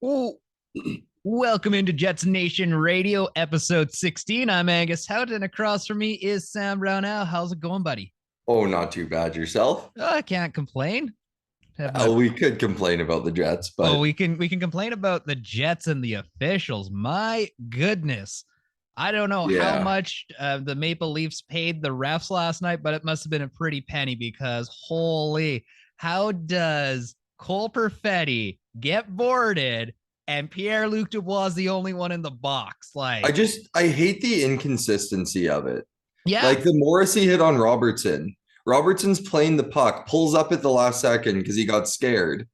Well, welcome into Jets Nation Radio, episode 16. I'm Angus Houghton. Across from me is Sam Brownell. How's it going, buddy? Oh, not too bad yourself. Oh, I can't complain. Having a We could complain about the Jets, well, but we can complain about the Jets and the officials. My goodness, I don't know how yeah, much the Maple Leafs paid the refs last night, but it must have been a pretty penny because holy, how does Cole Perfetti get boarded and Pierre-Luc Dubois is the only one in the box? I Like, just I hate the inconsistency of it. yeah, Like the Morrissey hit on Robertson. Robertson's playing the puck, pulls up at the last second because he got scared,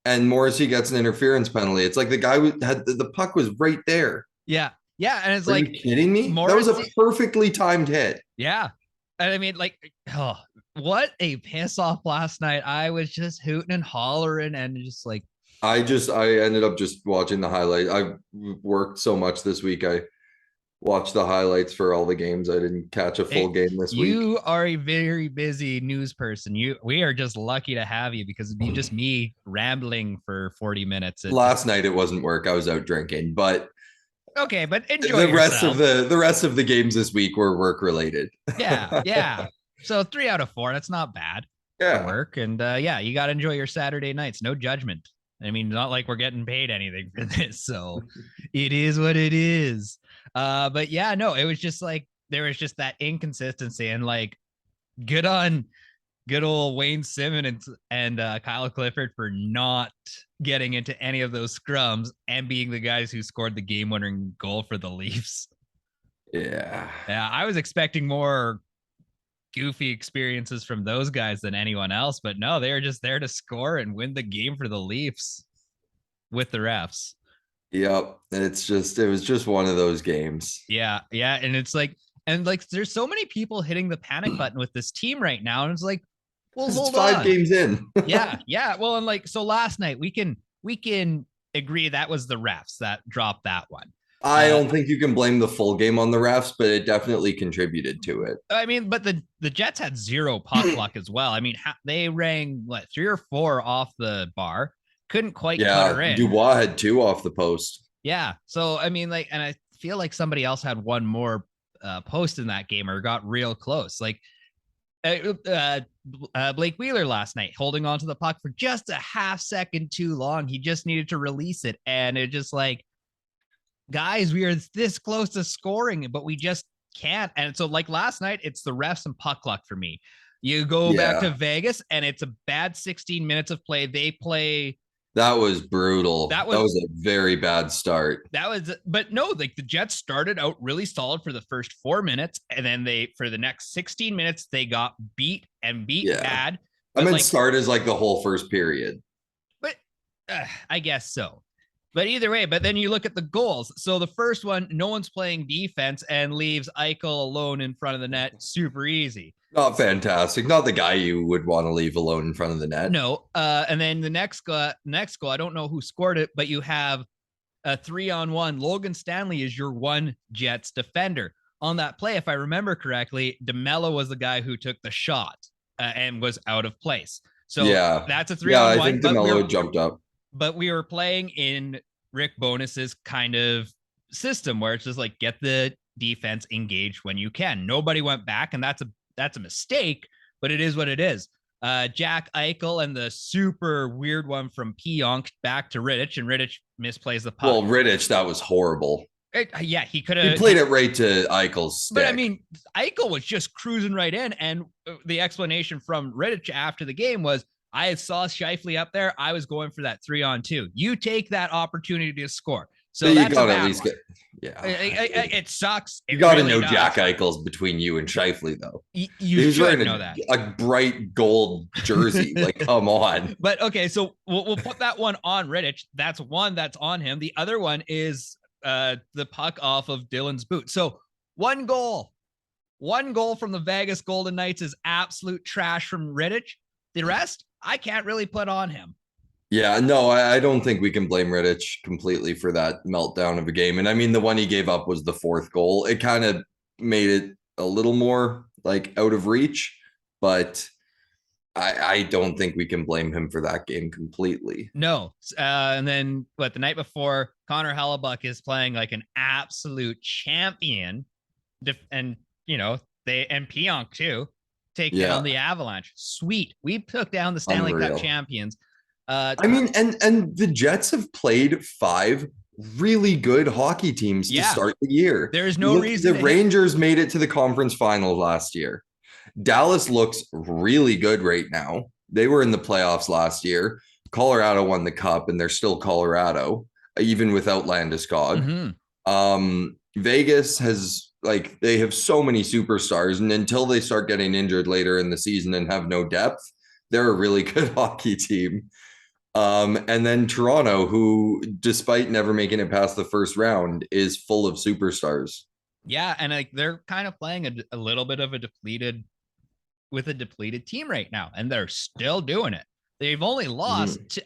and Morrissey gets an interference penalty. It's like the guy who had the puck was right there. yeah, yeah, and it's Are you like kidding me? That was a Morrissey, perfectly timed hit. yeah, and I mean, like, oh, what a piss off last night. I was just hooting and hollering and just like, I ended up just watching the highlight. I worked so much this week. I watched the highlights for all the games. I didn't catch a full hey, game this week. you are a very busy news person. We are just lucky to have you because it'd be just me rambling for 40 minutes. It just Last night it wasn't work. I was out drinking, but okay, but enjoy the rest of yourself. the rest of the games this week were work related. Yeah, yeah. So 3 out of 4, that's not bad for Yeah. work. And yeah, you got to enjoy your Saturday nights. No judgment. I mean, not like we're getting paid anything for this. So it is what it is. But yeah, no, it was just like there was just that inconsistency and like good on good old Wayne Simmons and Kyle Clifford for not getting into any of those scrums and being the guys who scored the game winning goal for the Leafs. Yeah. Yeah, I was expecting more goofy experiences from those guys than anyone else, but no, they were just there to score and win the game for the Leafs with the refs. Yep. It was just one of those games. Yeah, yeah, and it's like and like there's so many people hitting the panic button with this team right now and it's like, well, It's hold five on. games in. Yeah, yeah. Well, and like so last night we can agree that was the refs that dropped that one. I Uh don't think you can blame the full game on the refs, but it definitely contributed to it. I mean, but the Jets had zero puck luck as well. I mean, they rang what 3 or 4 off the bar, couldn't quite cut Yeah. her in. Dubois had two off the post. Yeah. So I mean, like, and I feel like somebody else had one more post in that game or got real close. Like uh, uh, Blake Wheeler last night holding on to the puck for just a half second too long. He just needed to release it, and it just like, guys, we are this close to scoring, but we just can't. And so, like last night, it's the refs and puck luck for me. You go back to Yeah. Vegas, and it's a bad 16 minutes of play. They play That was brutal. that That was was a very bad start. that was but no, like the Jets started out really solid for the first 4 minutes, and then they for the next 16 minutes they got beat and beat Yeah. bad. I But meant like, start as like the whole first period. but I guess so. But either way, but then you look at the goals. So the first one, no one's playing defense and leaves Eichel alone in front of the net. Super easy. Not fantastic. Not the guy you would want to leave alone in front of the net. No. And then the next goal, I don't know who scored it, but you have a 3-on-1. Logan Stanley is your one Jets defender. On that play, if I remember correctly, DeMello was the guy who took the shot and was out of place. So Yeah. that's a three Yeah, on I one. think DeMello jumped up. But we were playing in Rick Bonus's kind of system where it's just like get the defense engaged when you can. Nobody went back, and that's a mistake, but it is what it is. Jack Eichel and the super weird one from Pionk back to Rittich, and Rittich misplays the puck. Well, Rittich, that was horrible. Yeah, he could He have played it right to Eichel's stick. but I mean, Eichel was just cruising right in, and the explanation from Rittich after the game was, "I saw Shifley up there. I was going for that 3-on-2. You take that opportunity to score." So you that's got a to at bad least one. get. Yeah, It sucks. you It got to really know does. Jack Eichel's between you and Shifley though. You He's should wearing know that. a bright gold jersey. Like, come on. But okay, so we'll put that one on Rittich. That's one that's on him. The other one is the puck off of Dylan's boot. So one goal, one goal from the Vegas Golden Knights is absolute trash from Rittich. The rest, I can't really put on him. Yeah, no, I don't think we can blame Rittich completely for that meltdown of a game. And I mean, the one he gave up was the fourth goal. It kind of made it a little more like out of reach, but I don't think we can blame him for that game completely. No. And then the night before, Connor Hellebuck is playing like an absolute champion. And, they and Pionk too take down Yeah, the Avalanche. Sweet. We took down the Stanley Cup unreal. champions. I mean, and the Jets have played 5 really good hockey teams to start the year. There is no reason. The Rangers made it to the conference final last year. Dallas looks really good right now. They were in the playoffs last year. Colorado won the cup, and they're still Colorado, even without Landeskog. Vegas has they have so many superstars, and until they start getting injured later in the season and have no depth, they're a really good hockey team. And then Toronto, who, despite never making it past the first round, is full of superstars. Yeah, and they're kind of playing a little bit of a depleted team right now, and they're still doing it. They've only lost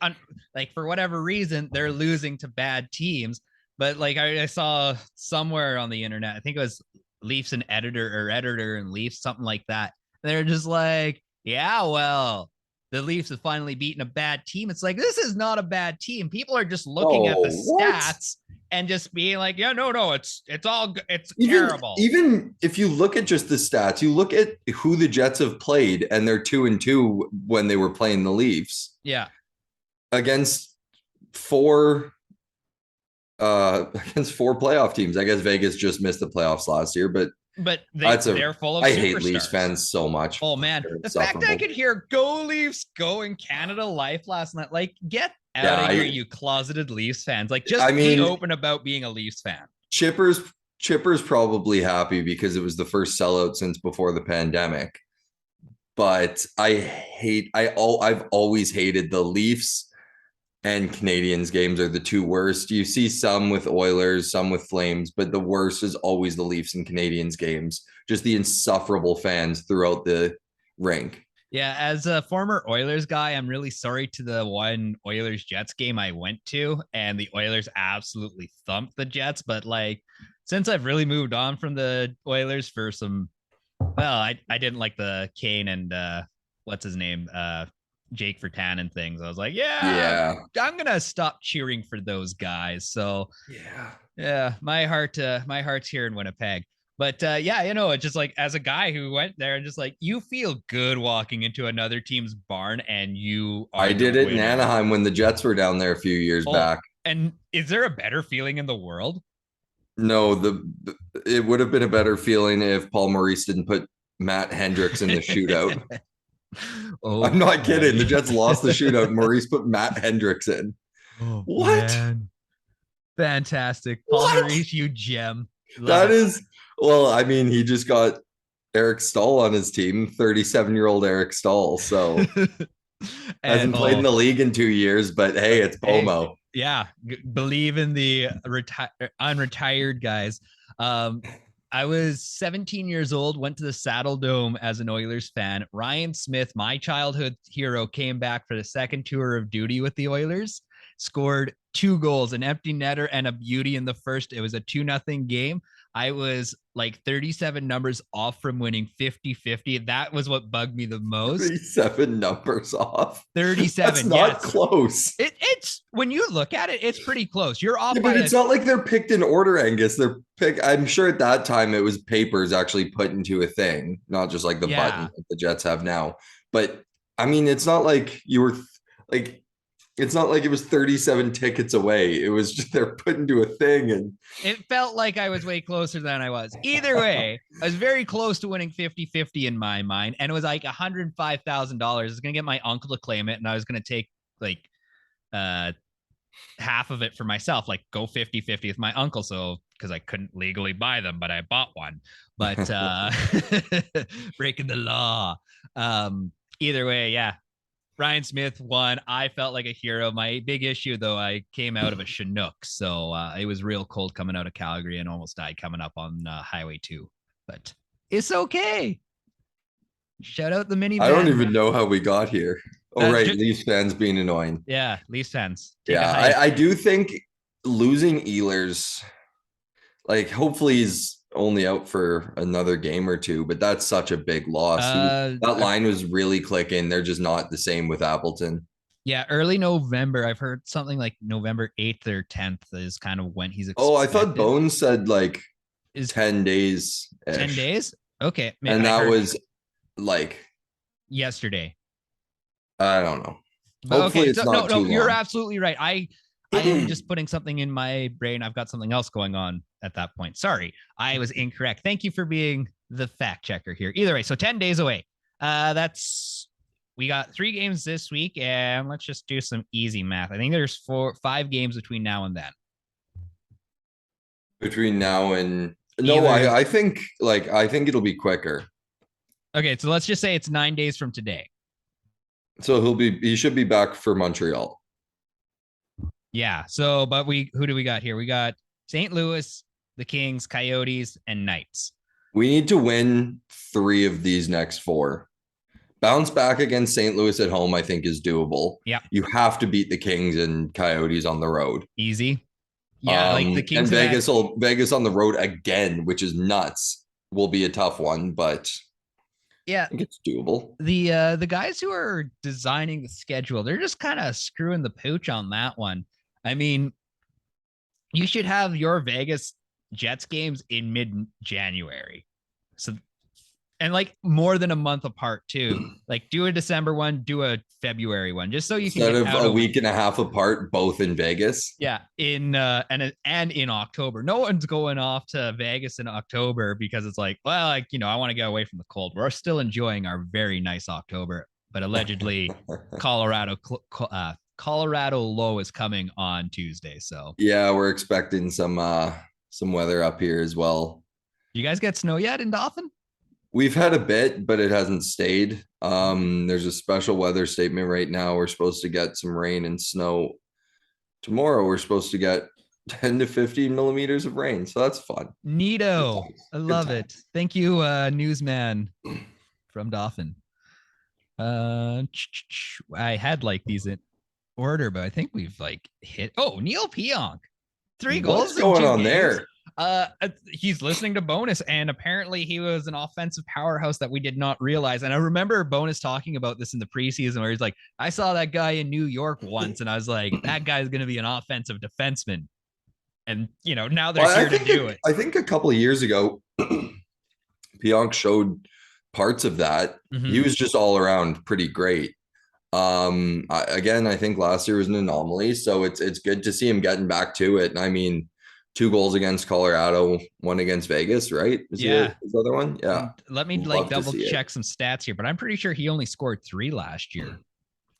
for whatever reason, they're losing to bad teams. But I saw somewhere on the internet, I think it was Leafs and editor and Leafs, something like that. They're just like, yeah, well, the Leafs have finally beaten a bad team. It's like, this is not a bad team. People are just looking at the stats and just being like, yeah, no, it's terrible. Even if you look at just the stats, you look at who the Jets have played, and they're 2-2 when they were playing the Leafs. Yeah. Against 4 playoff teams. I guess Vegas just missed the playoffs last year, but they're full of superstars. I hate Leafs fans so much. Oh man, the fact I could hear "Go Leafs, Go" in Canada Life last night, get out of here, you closeted Leafs fans. Be open about being a Leafs fan. Chipper's probably happy because it was the first sellout since before the pandemic. But I've always hated the Leafs and Canadiens games are the 2 worst. You see some with Oilers, some with Flames, but the worst is always the Leafs and Canadiens games. Just the insufferable fans throughout the rink. Yeah, as a former Oilers guy, I'm really sorry to the one Oilers Jets game I went to, and the Oilers absolutely thumped the Jets. But since I've really moved on from the Oilers for some, I didn't like the Kane and what's his name, Jake Virtanen things. I was like, yeah, I'm gonna stop cheering for those guys. So my heart's here in Winnipeg. But it's just as a guy who went there and just you feel good walking into another team's barn, and I did it in Anaheim when the Jets were down there a few years back. And is there a better feeling in the world? No, it would have been a better feeling if Paul Maurice didn't put Matt Hendricks in the shootout. I'm not kidding. The Jets lost the shootout. Maurice put Matt Hendricks in. What? Man. Fantastic. Paul Maurice, you gem. That is, he just got Eric Stahl on his team, 37-year-old Eric Stahl. So hasn't played in the league in 2 years, but hey, it's Pomo. Yeah. Believe in the unretired guys. I was 17 years old, went to the Saddle Dome as an Oilers fan. Ryan Smith, my childhood hero, came back for the second tour of duty with the Oilers, scored 2 goals, an empty netter and a beauty in the first. It was a 2-0 game. I was 37 numbers off from winning 50-50. That was what bugged me the most. 37 numbers off. 37. That's not close. It's when you look at it, it's pretty close. You're off. But it's not like they're picked in order, Angus. I'm sure at that time it was papers actually put into a thing, not just the button that the Jets have now. But it's not like you were it's not like it was 37 tickets away. It was just they're put into a thing, and it felt like I was way closer than I was. Either way, I was very close to winning 50-50 in my mind, and it was $105,000. I was gonna get my uncle to claim it, and I was gonna take half of it for myself, go 50-50 with my uncle. So because I couldn't legally buy them, but I bought one. But breaking the law. Either way, yeah. Ryan Smith won. I felt like a hero. My big issue, though, I came out of a Chinook, so it was real cold coming out of Calgary and almost died coming up on Highway 2. But it's okay. Shout out the minivan. I don't even know how we got here. Oh, right. Leafs fans being annoying. Yeah, Leafs fans. I do think losing Ehlers, hopefully he's only out for another game or two, but that's such a big loss. That line was really clicking. They're just not the same with Appleton. Yeah, early November. I've heard something like November 8th or 10th is kind of when he's expected. Oh, I thought Bones said like is 10 days. 10 days? Okay. And that was like yesterday. I don't know. But hopefully okay, it's so, not no, too you're long. absolutely right. I am just putting something in my brain. I've got something else going on at that point. Sorry, I was incorrect. Thank you for being the fact checker here. Either way, so 10 days away. We got 3 games this week, and let's just do some easy math. I think there's 5 games between now and then. Between now and no, I think it'll be quicker. Okay, so let's just say it's 9 days from today. So he should be back for Montreal. Yeah. So, but who do we got here? We got St. Louis, the Kings, Coyotes, and Knights. We need to win 3 of these next 4. Bounce back against St. Louis at home, I think, is doable. Yeah. You have to beat the Kings and Coyotes on the road. Easy. Yeah, like the Kings and Vegas on the road again, which is nuts, will be a tough one, but yeah, I think it's doable. The guys who are designing the schedule, they're just kind of screwing the pooch on that one. I mean, you should have your Vegas Jets games in mid-January. So, and like more than a month apart too. Like do a December one, do a February one, just so you can instead of a week and a half apart, both in Vegas. Yeah, in and in October. No one's going off to Vegas in October because it's like, well, like I want to get away from the cold. We're still enjoying our very nice October, but allegedly Colorado low is coming on Tuesday. So yeah, we're expecting some weather up here as well. You guys get snow yet in Dauphin? We've had a bit, but it hasn't stayed. There's a special weather statement right now. We're supposed to get some rain and snow. Tomorrow, we're supposed to get 10 to 15 millimeters of rain. So that's fun. Neato. I love it. Thank you, newsman from Dauphin. I had like these in order, but I think we've like hit. Oh, Neil Pionk. 3 goals. What's going on there? He's listening to Bonus, and apparently he was an offensive powerhouse that we did not realize. And I remember Bonus talking about this in the preseason where he's like, I saw that guy in New York once, and I was like, that guy's going to be an offensive defenseman. And now they're here to do it. I think a couple of years ago, Pionk showed parts of that. Mm-hmm. He was just all around pretty great. I think last year was an anomaly, so it's good to see him getting back to it. And I mean, 2 goals against Colorado, 1 against Vegas, right? His other one? Yeah. Let me double check some stats here, but I'm pretty sure he only scored 3 last year.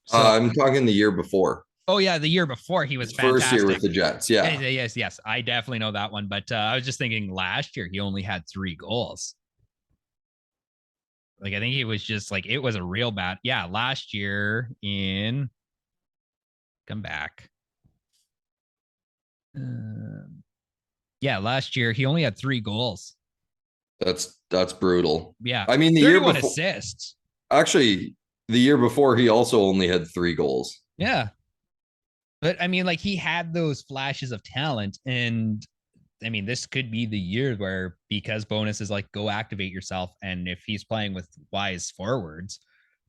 So, I'm talking the year before. Oh yeah, the year before he was fantastic. First year with the Jets, yeah. Yes. I definitely know that one, but I was just thinking last year he only had 3 goals. Like I think he was just like it was a real bad. Yeah, last year in come back. Yeah, last year he only had 3 goals. That's brutal. Yeah. I mean, the year before assists. Actually, the year before he also only had 3 goals. Yeah. But I mean, like he had those flashes of talent, and I mean, this could be the year where because Bonus is like go activate yourself, and if he's playing with wise forwards.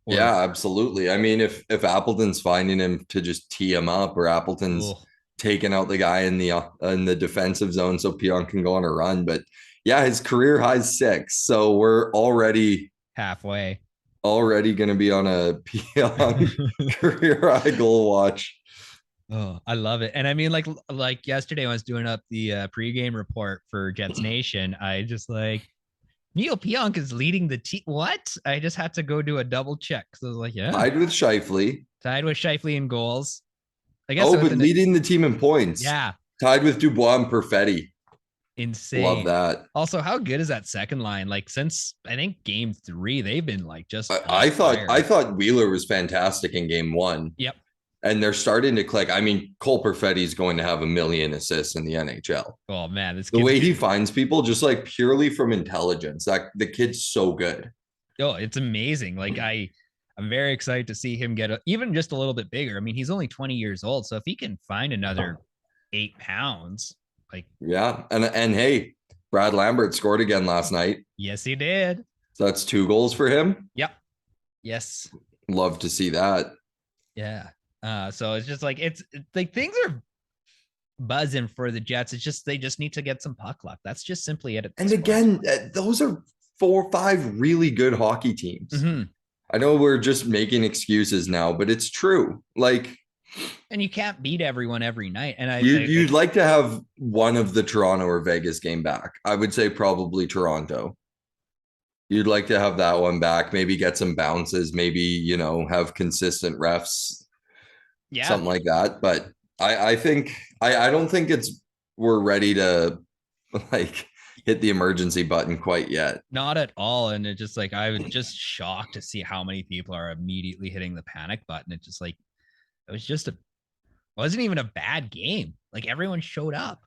Yeah, absolutely. I mean, if Appleton's finding him to just tee him up, or Appleton's taking out the guy in the defensive zone so Pionk can go on a run. But yeah, his career high's 6. So we're already halfway. Already going to be on a Pionk career high goal watch. Oh, I love it. And I mean, like yesterday when I was doing up the pregame report for Jets Nation, I just like Neil Pionk is leading the team. What? I just had to go do a double check. So I was like, yeah. Tied with Scheifele in goals. I guess. But leading the team in points. Yeah. Tied with Dubois and Perfetti. Insane. Love that. Also, how good is that second line? Like since I think game 3, they've been like just. I thought Wheeler was fantastic in game 1. Yep. And they're starting to click. I mean, Cole Perfetti is going to have 1 million assists in the NHL. Oh man, the way he finds people, just like purely from intelligence. That the kid's so good. Oh, it's amazing. Like I'm very excited to see him get even just a little bit bigger. I mean, he's only 20 years old, so if he can find another 8 pounds, like yeah, and hey, Brad Lambert scored again last night. Yes, he did. So that's 2 goals for him. Yep. Yes. Love to see that. Yeah. So it's just like it's like things are buzzing for the Jets. It's just they just need to get some puck luck. That's just simply it. And again, those are 4 or 5 really good hockey teams. Mm-hmm. I know we're just making excuses now, but it's true. Like, and you can't beat everyone every night. And you'd like to have one of the Toronto or Vegas game back. I would say probably Toronto. You'd like to have that one back, maybe get some bounces, maybe, you know, have consistent refs, something like that. But I think I don't think we're ready to like hit the emergency button quite yet. Not at all. And it just like I was just shocked to see how many people are immediately hitting the panic button. It just like it was just wasn't even a bad game. Like everyone showed up.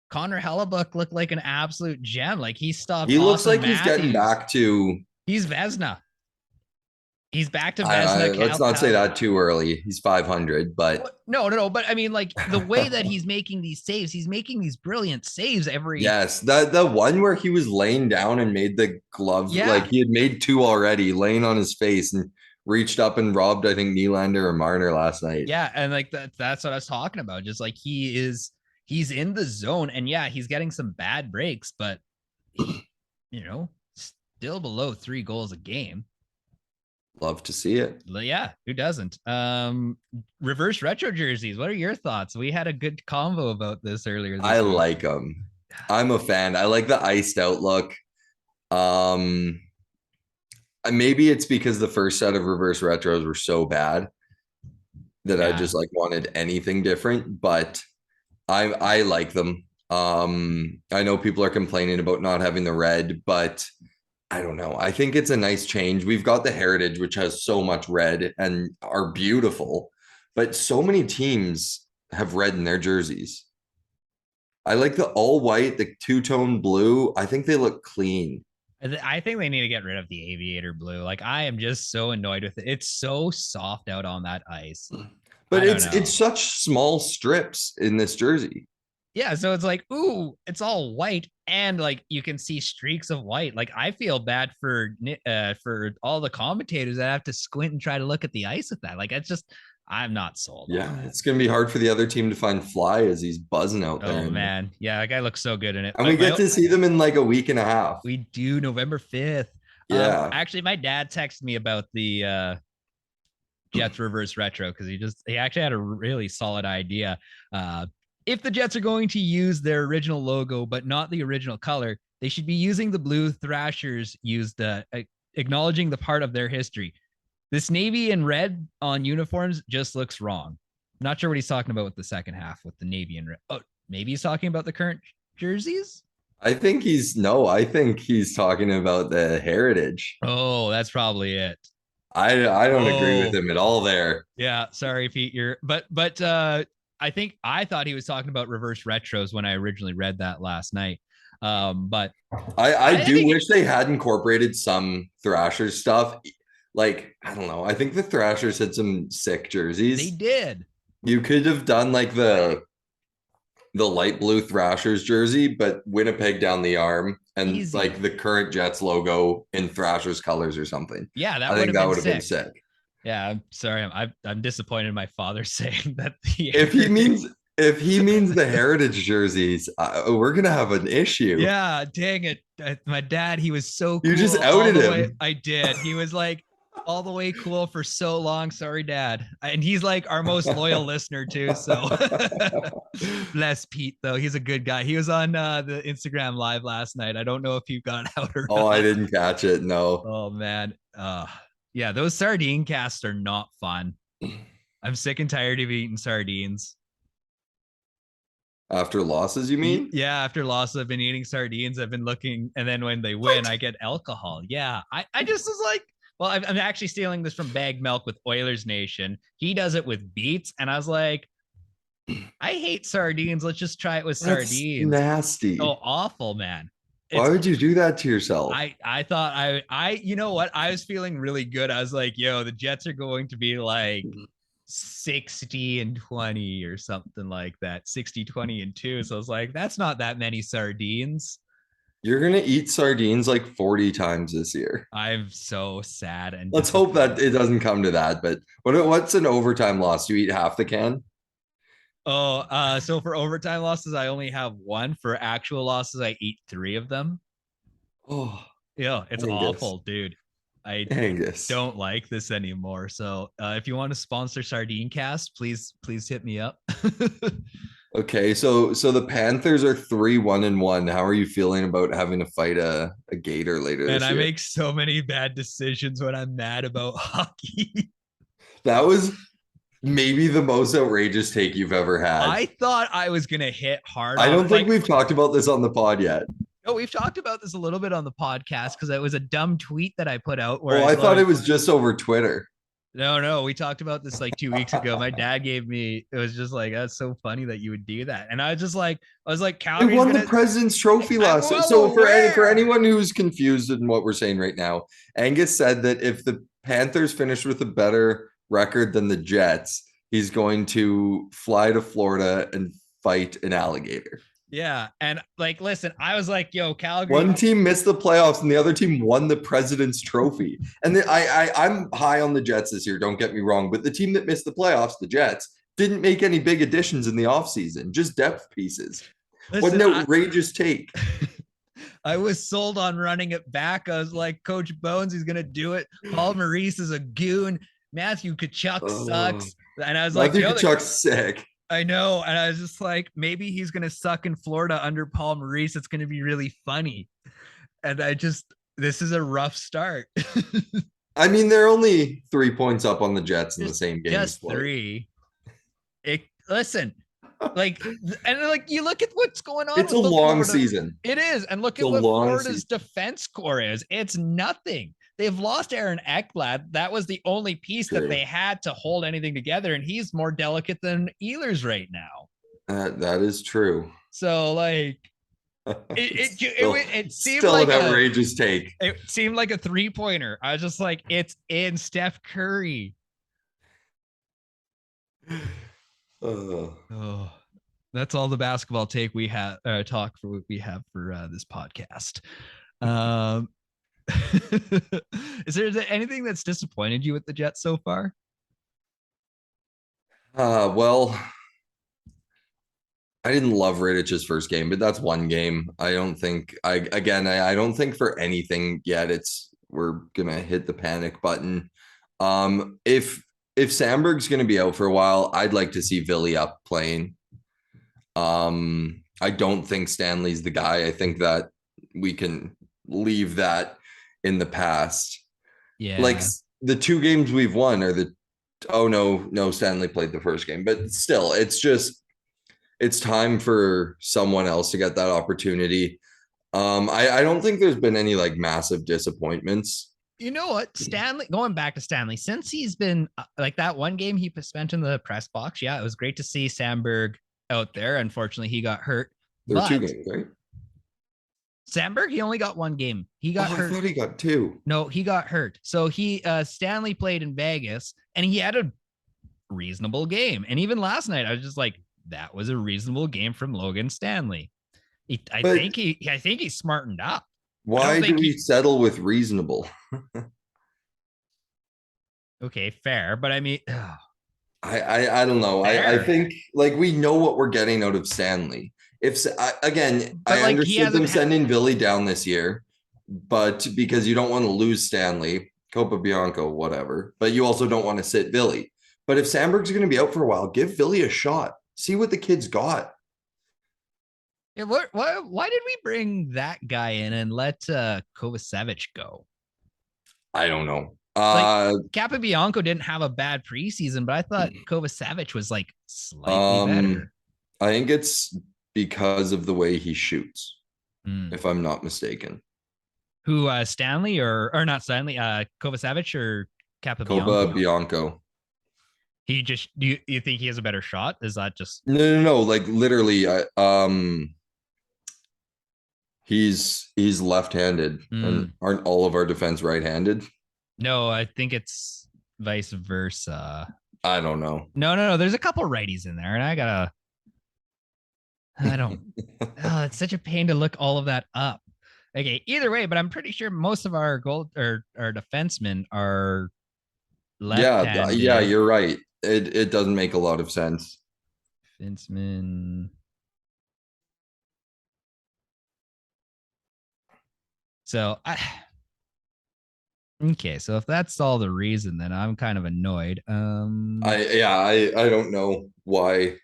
Connor Hellebuck looked like an absolute gem. Like he stopped. He looks like Matthews. He's getting back to. He's Vezina. He's back to Vezina. Let's not say that too early. He's 500, but no. But I mean, like the way that he's making these saves, he's making these brilliant saves every. Yes, the one where he was laying down and made the gloves, like he had made 2 already, laying on his face and reached up and robbed, I think, Nylander or Marner last night. Yeah, and like that's what I was talking about. Just like he's in the zone, and yeah, he's getting some bad breaks, but you know, still below 3 goals a game. Love to see it. Yeah, who doesn't? Reverse retro jerseys. What are your thoughts? We had a good convo about this earlier. I like them. I'm a fan. I like the iced out look. Maybe it's because the first set of reverse retros were so bad that I just like wanted anything different, but I like them. I know people are complaining about not having the red, but I don't know. I think it's a nice change. We've got the Heritage, which has so much red and are beautiful, but so many teams have red in their jerseys. I like the all white, the 2-tone blue. I think they look clean. I think they need to get rid of the aviator blue. Like I am just so annoyed with it. It's so soft out on that ice. But it's such small strips in this jersey. Yeah, so it's like, ooh, it's all white, and like you can see streaks of white. Like I feel bad for all the commentators that have to squint and try to look at the ice with that. Like it's just, I'm not sold. Yeah, it's gonna be hard for the other team to find Fly as he's buzzing out there. Oh man, yeah, that guy looks so good in it. And we get to see them in like a week and a half. We do, November 5th. Yeah. Actually, my dad texted me about the Jets reverse retro because he actually had a really solid idea. If the Jets are going to use their original logo, but not the original color, they should be using the blue Thrashers used, acknowledging the part of their history. This navy and red on uniforms just looks wrong. Not sure what he's talking about with the second half with the navy and red. Oh, maybe he's talking about the current jerseys? I think he's talking about the Heritage. Oh, that's probably it. I don't agree with him at all there. Yeah, sorry, Pete. But I thought he was talking about reverse retros when I originally read that last night. But I do wish they had incorporated some Thrashers stuff. Like, I don't know. I think the Thrashers had some sick jerseys. They did. You could have done like the light blue Thrashers jersey, but Winnipeg down the arm and like the current Jets logo in Thrashers colors or something. Yeah, I think that would have been sick. Yeah, I'm sorry. I'm disappointed in my father saying that. If he means the Heritage jerseys, we're gonna have an issue. Yeah, dang it. My dad, he was so cool. You just outed him. I did. He was like all the way cool for so long. Sorry, Dad. And he's like our most loyal listener too. So bless Pete though. He's a good guy. He was on the Instagram live last night. I don't know if you got out or not. I didn't catch it. No. Oh man. Yeah, those sardine casts are not fun. I'm sick and tired of eating sardines. After losses, you mean? Yeah, after losses, I've been eating sardines. I've been looking, and then when they win, I get alcohol. Yeah, I just was like, well, I'm actually stealing this from Bag Milk with Oilers Nation. He does it with beets, and I was like, I hate sardines. Let's just try it with sardines. Nasty. Oh, awful, man. Why would you do that to yourself? I thought I you know what? I was feeling really good. I was like, yo, the Jets are going to be like 60-20 or something like that. 60-20-2. So I was like, that's not that many sardines. You're gonna eat sardines like 40 times this year. I'm so sad and Let's hope that disappointed. it doesn't come to that. But what's an overtime loss? You eat half the can? Oh, so for overtime losses, I only have one. For actual losses, I eat three of them. Oh, Yeah, it's Angus. awful, dude. I Angus. don't like this anymore. So if you want to sponsor Sardine Cast, please hit me up. Okay, so the Panthers are 3-1-1. How are you feeling about having to fight a Gator later Man, this I year? make so many bad decisions when I'm mad about hockey. That was maybe the most outrageous take you've ever had. I thought I was gonna hit hard I on don't think like we've talked about this on the pod yet. oh, we've talked about this a little bit on the podcast because it was a dumb tweet that I put out where Oh, I I thought loaded. it was just over Twitter. No, we talked about this like 2 weeks ago. My dad gave me, it was just like, that's so funny that you would do that. And I was just like, They Calgary's won the gonna, President's Trophy I'm last. well So for aware. anyone who's confused in what we're saying right now, Angus said that if the Panthers finish with a better record than the Jets, he's going to fly to Florida and fight an alligator. Yeah. And like, listen, I was like, yo, Calgary, One team missed the playoffs and the other team won the President's Trophy. And I'm high on the Jets this year, don't get me wrong, but the team that missed the playoffs, the Jets, didn't make any big additions in the offseason, just depth pieces. What listen, an outrageous take. I was sold on running it back. I was like, Coach Bones, he's gonna do it. Paul Maurice is a goon. Matthew Kachuk Oh, sucks. And I was like, Matthew yo, Kachuk's sick. I know. And I was just like, maybe he's gonna suck in Florida under Paul Maurice. It's gonna be really funny. And this is a rough start. I mean, they're only 3 points up on the Jets in the just, same game. just three. Listen, like, and like you look at what's going on. It's with a long Florida, season. it is, and look It's at a what long Florida's season. defense core is. It's nothing. They've lost Aaron Ekblad. That was the only piece True. that they had to hold anything together, and he's more delicate than Ehlers right now. That is true. So like, it seemed Still like an outrageous take. it seemed like a 3-pointer. I was just like, it's in Steph Curry. Oh, that's all the basketball take we have talk for we have for this podcast. Is there anything that's disappointed you with the Jets so far? Well, I didn't love Radic's first game, but that's one game. I don't think I don't think for anything yet we're gonna hit the panic button. If Sandberg's gonna be out for a while, I'd like to see Ville up playing. I don't think Stanley's the guy. I think that we can leave that in the past. Yeah. Like the two games we've won are no, Stanley played the first game, but still, it's time for someone else to get that opportunity. I don't think there's been any like massive disappointments. You know what? Stanley, going back to Stanley, since he's been like that one game he spent in the press box. Yeah, it was great to see Sandberg out there. Unfortunately, he got hurt. There were 2 games, right? Sandberg, he only got 1 game. He got hurt. I thought he got 2. No, he got hurt. So Stanley played in Vegas and he had a reasonable game. And even last night, I was just like, that was a reasonable game from Logan Stanley. I think he smartened up. Why do we settle with reasonable? Okay, fair. But I mean, I don't know. I think like we know what we're getting out of Stanley. I understood them sending Ville down this year, but because you don't want to lose Stanley, Copa Bianco, whatever, but you also don't want to sit Ville. But if Sandberg's going to be out for a while, give Ville a shot. See what the kid's got. Yeah, why did we bring that guy in and let Kovacevic go? I don't know. Capobianco didn't have a bad preseason, but I thought Kovacevic was like slightly better. I think it's because of the way he shoots, if I'm not mistaken. Who, Stanley or not Stanley, Kovacevic or Capobianco? Capobianco. He just, you think he has a better shot? Is that just no? Like literally, he's left-handed, and aren't all of our defense right-handed? No, I think it's vice versa. I don't know. No. There's a couple righties in there, and I don't. Oh, it's such a pain to look all of that up. Okay, either way, but I'm pretty sure most of our gold or our defensemen are Yeah, left-handed. you're right. It doesn't make a lot of sense. Defenseman. So I okay, so if that's all the reason, then I'm kind of annoyed. I don't know why.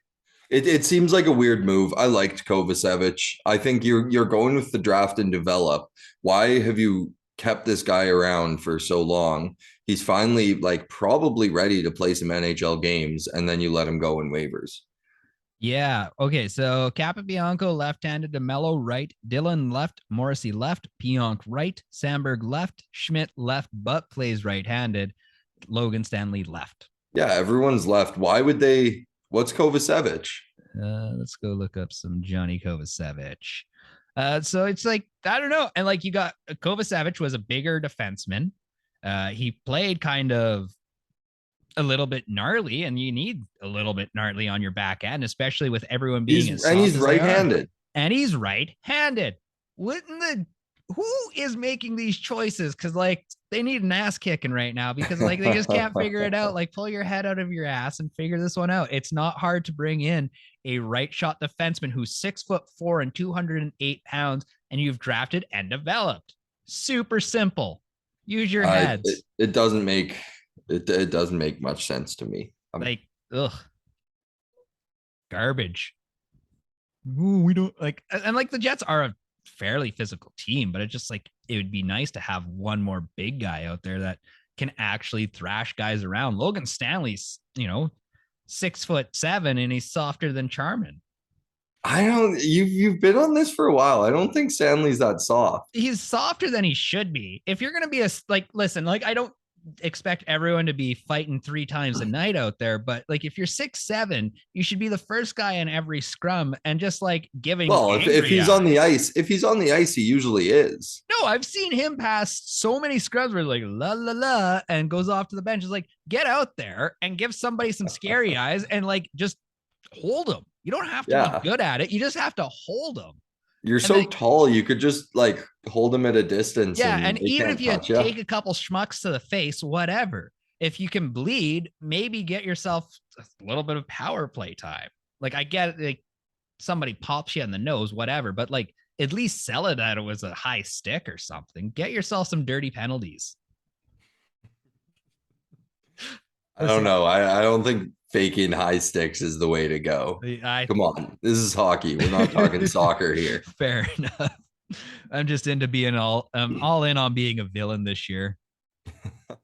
It seems like a weird move. I liked Kovacevic. I think you're going with the draft and develop. Why have you kept this guy around for so long? He's finally like probably ready to play some NHL games, and then you let him go in waivers. Yeah. Okay. So Capabianco left-handed, DeMello right, Dylan left, Morrissey left, Pionk right, Sandberg left, Schmidt left, but plays right-handed, Logan Stanley left. Yeah, everyone's left. Why would they? What's Kovacevic? Let's go look up some Johnny Kovacevic. So it's like, I don't know. And like you got Kovacevic was a bigger defenseman. He played kind of a little bit gnarly, and you need a little bit gnarly on your back end, especially with everyone being He's right-handed. And he's right-handed. Wouldn't the who is making these choices? Because like they need an ass kicking right now because like they just can't figure it out. Like pull your head out of your ass and figure this one out. It's not hard to bring in a right shot defenseman who's 6'4" and 208 pounds, and you've drafted and developed. Super simple. Use your heads. It doesn't make it doesn't make much sense to me. Like, ugh, garbage. Ooh, we don't like, and like the Jets are a fairly physical team, but it's just like it would be nice to have one more big guy out there that can actually thrash guys around. Logan Stanley's, 6'7" and he's softer than Charmin. I don't. You've been on this for a while. I don't think Stanley's that soft. He's softer than he should be. If you're gonna be listen, like I don't expect everyone to be fighting 3 times a night out there, but like if you're 6'7", you should be the first guy in every scrum and just like giving. Well, if he's on the ice, he usually is. No, I've seen him pass so many scrubs where like la la la and goes off to the bench. It's like get out there and give somebody some scary eyes and like just hold them. You don't have to be good at it. You just have to hold them. You're so tall, you could just like hold them at a distance. Yeah, and even if you take a couple schmucks to the face, whatever. If you can bleed, maybe get yourself a little bit of power play time. Like I get it, like somebody pops you in the nose, whatever, but like at least sell it that it was a high stick or something. Get yourself some dirty penalties. I don't know. I don't think faking high sticks is the way to go. Come on. This is hockey. We're not talking soccer here. Fair enough. I'm just into being all in on being a villain this year. I've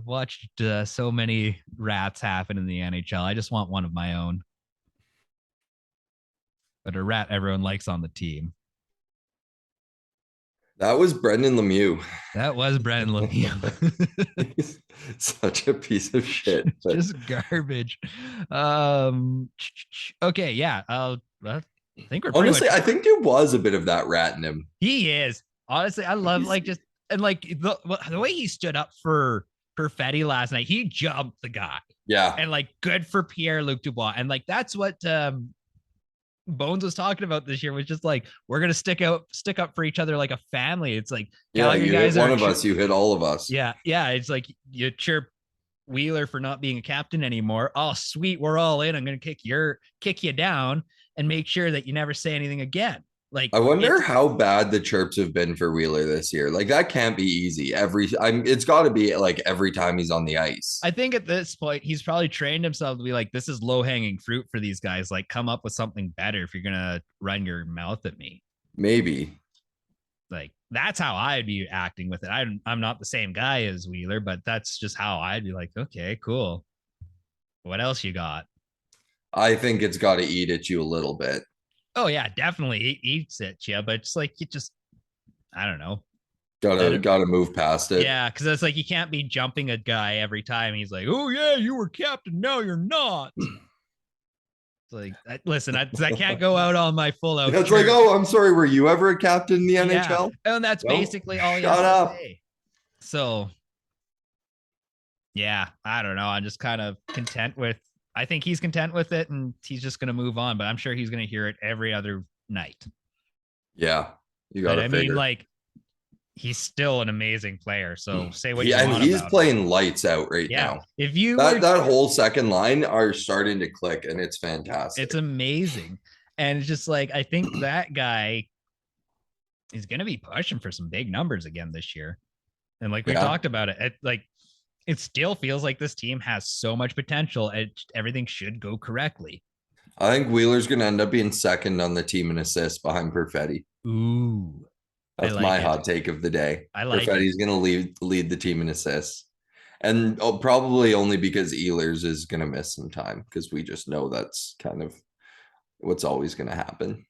watched so many rats happen in the NHL. I just want one of my own. But a rat everyone likes on the team. That was Brendan Lemieux. That was Brendan Lemieux. Such a piece of shit. But... just garbage. Okay, yeah. I think we're honestly, I think there was a bit of that rat in him. He is. Honestly, I love like just and like the way he stood up for Perfetti last night. He jumped the guy. Yeah. And like good for Pierre-Luc Dubois. And like that's what Bones was talking about this year was just like we're gonna stick up for each other like a family. It's like you hit one of us, you hit all of us. Yeah, it's like you chirp Wheeler for not being a captain anymore. Oh, sweet, we're all in. I'm gonna kick you down and make sure that you never say anything again. Like I wonder how bad the chirps have been for Wheeler this year. Like that can't be easy. It's got to be like every time he's on the ice. I think at this point he's probably trained himself to be like, this is low hanging fruit for these guys. Like, come up with something better if you're gonna run your mouth at me. Maybe. Like that's how I'd be acting with it. I'm not the same guy as Wheeler, but that's just how I'd be like, okay, cool. What else you got? I think it's got to eat at you a little bit. Oh yeah, definitely eats it, yeah. But it's like I don't know. Gotta move past it. Yeah, because it's like you can't be jumping a guy every time he's like, "Oh yeah, you were captain, now you're not." It's like, listen, I can't go out on my full out. It's like, oh, I'm sorry, were you ever a captain in the NHL? And that's basically all you have to say. So Yeah, I don't know. I'm just kind of content with. I think he's content with it, and he's just going to move on. But I'm sure he's going to hear it every other night. Yeah, you got But to I mean, figure. like, he's still an amazing player. So say what you Yeah, and want he's about him. playing lights out right Yeah, now. if you That were, that whole second line are starting to click, and it's it's fantastic. amazing. And it's just like I think that guy is going to be pushing for some big numbers again this year. And like we Yeah, talked about it, like it still feels like this team has so much potential. Everything should go correctly. I think Wheeler's going to end up being second on the team in assists behind Perfetti. Ooh, I That's like my it. hot take of the day. I like it. Perfetti's going to lead the team in assists. And probably only because Ehlers is going to miss some time because we just know that's kind of what's always going to happen.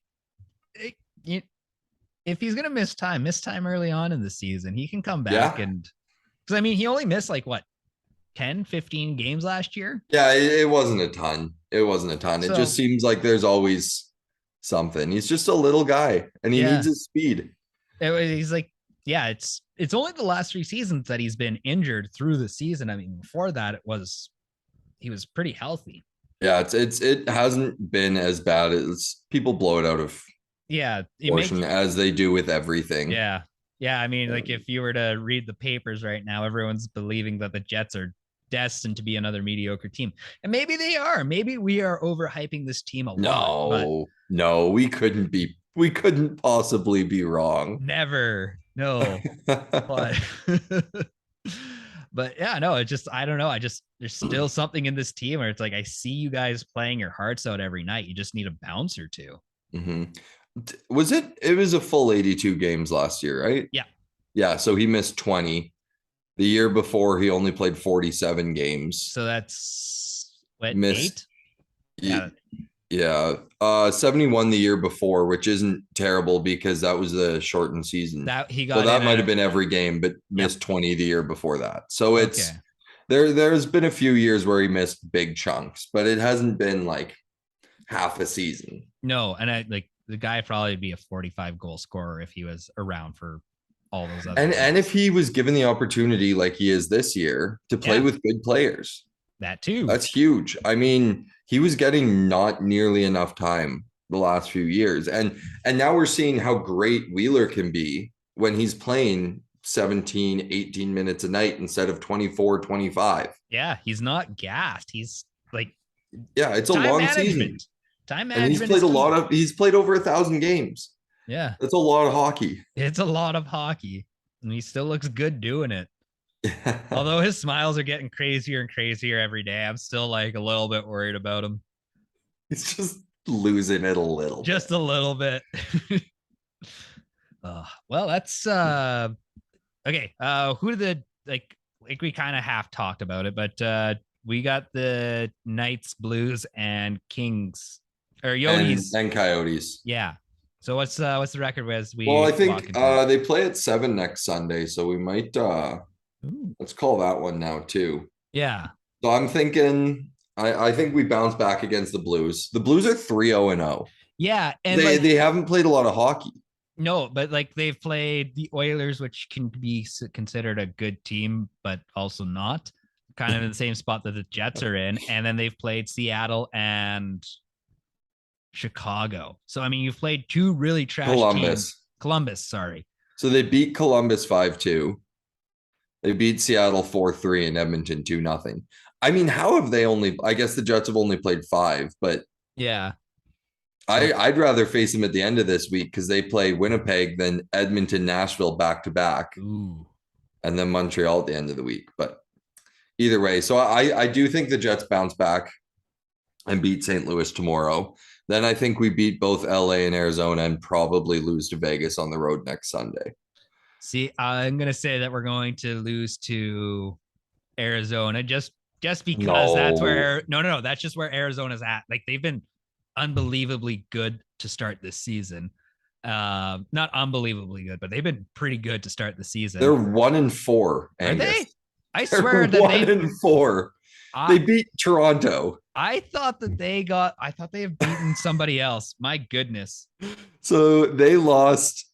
If he's gonna miss time early on in the season, he can come back Yeah. and because I mean he only missed like what 10, 15 games last year. Yeah, it wasn't a ton. It wasn't a ton. It just So seems like there's always something. He's just a little guy and he needs yeah, his speed. he's like, yeah, it's only the last 3 seasons that he's been injured through the season. I mean, before that, he was pretty healthy. Yeah, it hasn't been as bad as people blow it out of Yeah, it makes proportion as they do with everything. yeah. Yeah, I mean, like if you were to read the papers right now, everyone's believing that the Jets are destined to be another mediocre team. And maybe they are. Maybe we are overhyping this team a lot, but No, we couldn't possibly be wrong. never. No. But but yeah, no, it just I don't know. I just there's still something in this team where it's like I see you guys playing your hearts out every night. You just need a bounce or two. Mhm. It was a full 82 games last year, right? Yeah. Yeah, so he missed 20. The year before he only played 47 games. So that's what Missed 8? Yeah. yeah. 71 the year before, which isn't terrible because that was a shortened season. That he So got that in might at have been every game, but yep. missed 20 the year before that. So Okay. it's there's been a few years where he missed big chunks, but it hasn't been like half a season. No, and I like the guy probably be a 45 goal scorer if he was around for all those other And if he was given the opportunity like he is this year to play yeah, with good players, that too. that's huge. I mean, he was getting not nearly enough time the last few years. And now we're seeing how great Wheeler can be when he's playing 17, 18 minutes a night instead of 24, 25. Yeah, he's not gassed. He's like Yeah, it's a time long management. season. Time And management is key. he's played over 1,000 games. Yeah, That's a lot of hockey. it's a lot of hockey, and he still looks good doing it. Although his smiles are getting crazier and crazier every day, I'm still like a little bit worried about him. He's just losing it a little Just bit. a little bit. Well, that's okay. Who did the like we kind of half talked about it, but we got the Knights, Blues, and Kings or Yotes. And Coyotes. Yeah. So what's the record as we Well, I walk think into it? they play at 7 next Sunday, so we might Ooh. let's call that one now too. Yeah. So I'm thinking I think we bounce back against the Blues. The Blues are 3-0-0. Yeah, and They haven't played a lot of hockey. no, but like they've played the Oilers, which can be considered a good team, but also not. Kind of in the same spot that the Jets are in, and then they've played Seattle and Chicago. So I mean, you've played two really trash teams. Columbus, sorry. So they beat Columbus 5-2. They beat Seattle 4-3 and Edmonton 2-0. I mean, how have they only I guess the Jets have only played 5, but yeah. I'd rather face them at the end of this week because they play Winnipeg, then Edmonton, Nashville back to back, Ooh. and then Montreal at the end of the week. But either way, so I do think the Jets bounce back and beat St. Louis tomorrow. Then I think we beat both LA and Arizona and probably lose to Vegas on the road next Sunday. See, I'm gonna say that we're going to lose to Arizona just because that's where no, that's just where Arizona's at. Like they've been unbelievably good to start this season. Not unbelievably good, but they've been pretty good to start the season. They're 1-4. Are they? I They're swear that 1-4. They beat Toronto. I thought that I thought they have beaten somebody else. My goodness. So they lost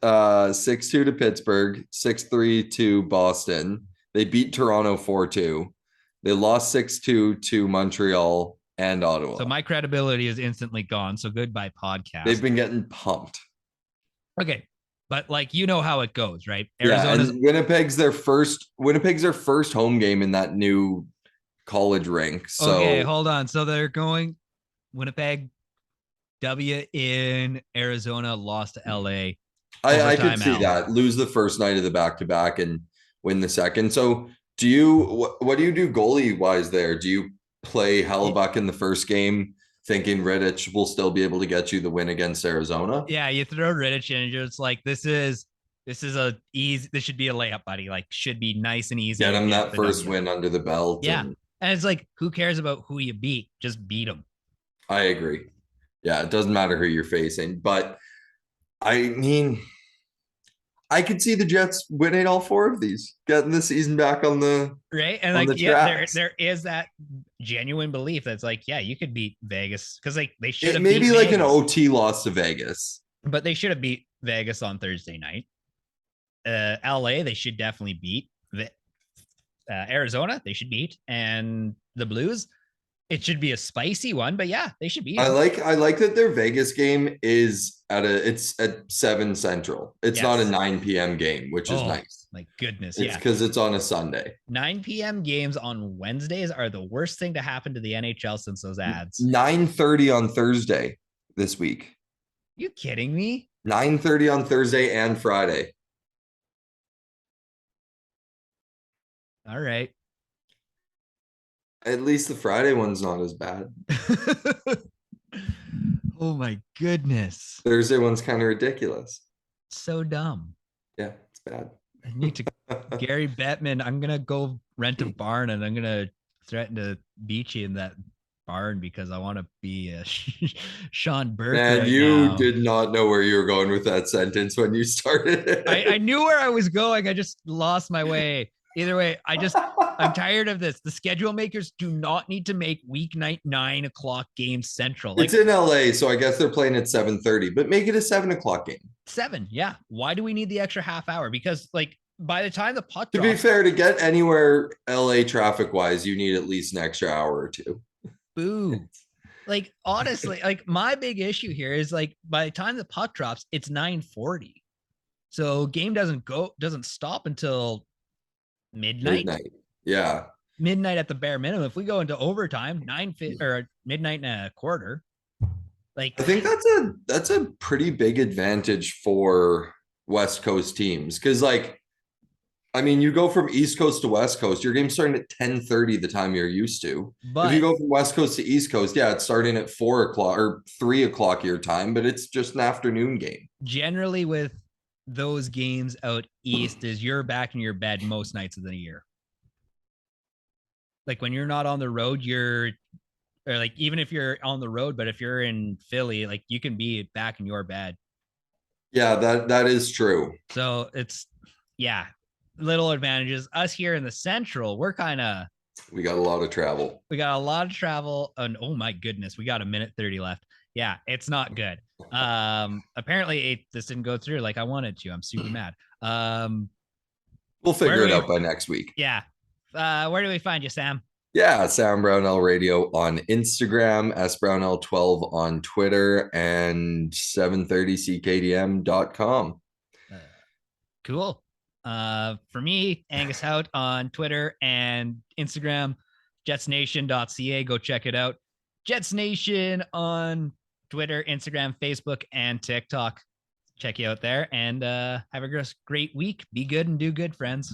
6-2 to Pittsburgh, 6-3 to Boston, They beat Toronto 4-2. They lost 6-2 to Montreal and Ottawa. So my credibility is instantly gone. So goodbye podcast. They've been getting pumped. Okay. But like, you know how it goes, right? Arizona's and Winnipeg's their first home game in that new college rink. So okay, hold on. So they're going Winnipeg W in Arizona, lost to LA. I could see that. Lose the first night of the back-to-back and win the second. So what do you do goalie wise there? Do you play Hellebuyck in the first game thinking Rittich will still be able to get you the win against Arizona? Yeah, you throw Rittich in and you're just like, this should be a layup, buddy. Like, should be nice and easy. Get him that first win under the belt. Yeah. And it's like, who cares about who you beat? Just beat them. I agree. Yeah, it doesn't matter who you're facing. But I mean, I could see the Jets winning all 4 of these, getting the season back on the right. And like, yeah, there is that genuine belief that's like, yeah, you could beat Vegas because like they should have maybe like an OT loss to Vegas, but they should have beat Vegas on Thursday night. LA, they should definitely beat. Arizona, they should beat, and the Blues, it should be a spicy one, but yeah, they should beat. I like that their Vegas game is it's at 7 Central. It's not a 9 p.m. game, which is nice. My goodness, it's because it's on a Sunday. 9 p.m. games on Wednesdays are the worst thing to happen to the NHL since those ads. 9:30 on Thursday this week. You kidding me? 9:30 on Thursday and Friday. All right. At least the Friday one's not as bad. Oh my goodness. Thursday one's kind of ridiculous. So dumb. Yeah, it's bad. I need to Gary Bettman. I'm gonna go rent a barn and I'm gonna threaten to beat you in that barn because I want to be Sean Burke. Man, you did not know where you were going with that sentence when you started. I knew where I was going. I just lost my way. Either way, I'm tired of this. The schedule makers do not need to make weeknight 9 o'clock games central. Like, it's in LA, so I guess they're playing at 7:30, but make it a 7 o'clock game. 7, yeah. Why do we need the extra half hour? Because like by the time the puck drops, to be fair, to get anywhere LA traffic wise, you need at least an extra hour or 2. Boo. Like honestly, like my big issue here is like by the time the puck drops, it's 9:40. So game doesn't stop until midnight. Yeah. Midnight at the bare minimum. If we go into overtime, 9:50 or midnight and a quarter. Like I think that's a pretty big advantage for West Coast teams. Cause like, I mean, you go from East Coast to West Coast, your game's starting at 10:30 the time you're used to. But if you go from West Coast to East Coast, yeah, it's starting at 4 o'clock or 3 o'clock your time, but it's just an afternoon game. Generally with those games out east is you're back in your bed most nights of the year. Like when you're not on the road, or like even if you're on the road, but if you're in Philly, like you can be back in your bed. Yeah, that is true. So it's little advantages. Us here in the Central, we got a lot of travel. And oh my goodness, we got 1:30 left. Yeah, it's not good. Apparently this didn't go through like I wanted to. I'm super mad. We'll figure it out by next week. Yeah. Where do we find you, Sam? Yeah, Sam Brownell Radio on Instagram, SBrownell12 on Twitter, and 730ckdm.com. Cool. For me, Angus Hout on Twitter and Instagram, jetsnation.ca. Go check it out. Jets Nation on Twitter, Instagram, Facebook, and TikTok. Check you out there and have a great week. Be good and do good, friends.